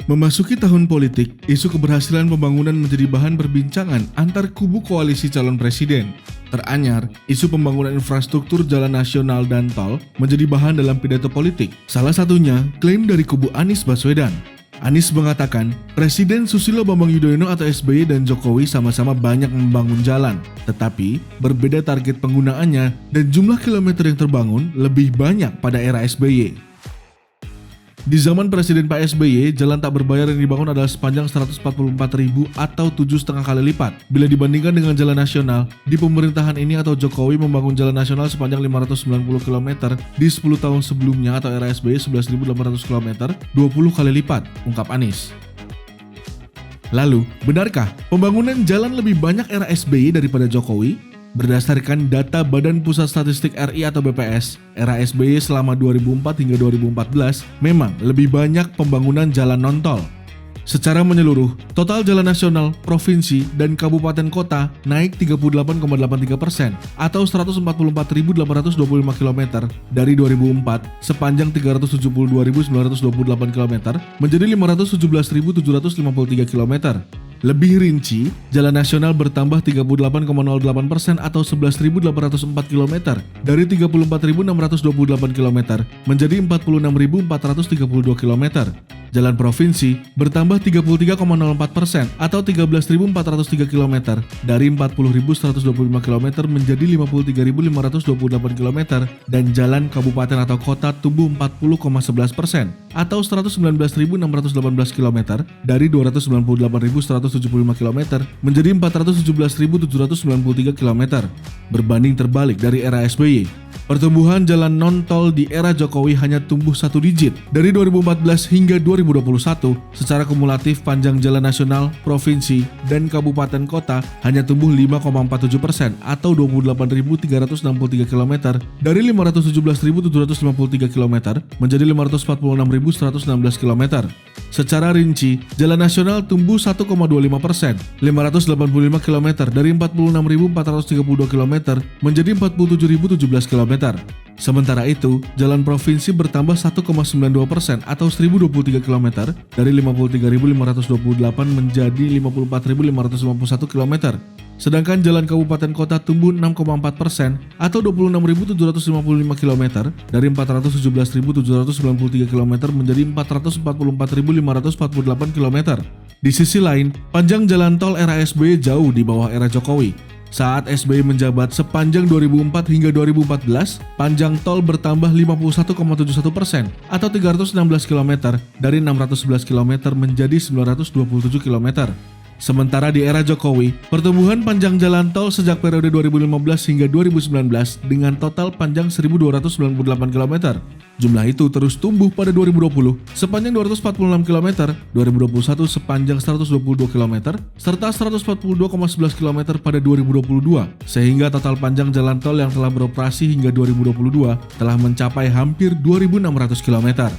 Memasuki tahun politik, isu keberhasilan pembangunan menjadi bahan perbincangan antar kubu koalisi calon presiden. Teranyar, isu pembangunan infrastruktur jalan nasional dan tol menjadi bahan dalam pidato politik. Salah satunya, klaim dari kubu Anies Baswedan. Anies mengatakan, Presiden Susilo Bambang Yudhoyono atau SBY dan Jokowi sama-sama banyak membangun jalan, tetapi berbeda target penggunaannya dan jumlah kilometer yang terbangun lebih banyak pada era SBY. Di zaman Presiden Pak SBY, jalan tak berbayar yang dibangun adalah sepanjang 144.000 atau 7,5 kali lipat. Bila dibandingkan dengan jalan nasional, di pemerintahan ini atau Jokowi membangun jalan nasional sepanjang 590 km di 10 tahun sebelumnya atau era SBY 11.800 km, 20 kali lipat, ungkap Anies. Lalu, benarkah pembangunan jalan lebih banyak era SBY daripada Jokowi? Berdasarkan data Badan Pusat Statistik RI atau BPS, era SBY selama 2004 hingga 2014 memang lebih banyak pembangunan jalan non-tol. Secara menyeluruh, total jalan nasional, provinsi, dan kabupaten kota naik 38,83% atau 144.825 km dari 2004 sepanjang 372.928 km menjadi 517.753 km. Lebih rinci, jalan nasional bertambah 38,08% atau 11.804 km dari 34.628 km menjadi 46.432 km. Jalan provinsi bertambah 33,04% atau 13.403 km dari 40.125 km menjadi 53.528 km dan jalan kabupaten atau kota tumbuh 40,11% atau 119.618 km dari 298.175 km menjadi 417.793 km. Berbanding terbalik dari era SBY, pertumbuhan jalan non-tol di era Jokowi hanya tumbuh 1 digit. Dari 2014 hingga 2021, secara kumulatif panjang jalan nasional, provinsi, dan kabupaten kota hanya tumbuh 5,47% atau 28.363 km dari 517.753 km menjadi 546.116 km. Secara rinci, jalan nasional tumbuh 1,25%, 585 km dari 46.432 km menjadi 47.017 km. Sementara itu, jalan provinsi bertambah 1,92% atau 1.023 km dari 53.528 menjadi 54.551 km. Sedangkan jalan kabupaten kota tumbuh 6,4% atau 26.755 km dari 417.793 km menjadi 444.548 km. Di sisi lain, panjang jalan tol era SBY jauh di bawah era Jokowi. Saat SBY menjabat sepanjang 2004 hingga 2014, panjang tol bertambah 51,71% atau 316 km dari 611 km menjadi 927 km. Sementara di era Jokowi, pertumbuhan panjang jalan tol sejak periode 2015 hingga 2019 dengan total panjang 1.298 km. Jumlah itu terus tumbuh pada 2020 sepanjang 246 km, 2021 sepanjang 122 km, serta 142,11 km pada 2022, sehingga total panjang jalan tol yang telah beroperasi hingga 2022 telah mencapai hampir 2.600 km.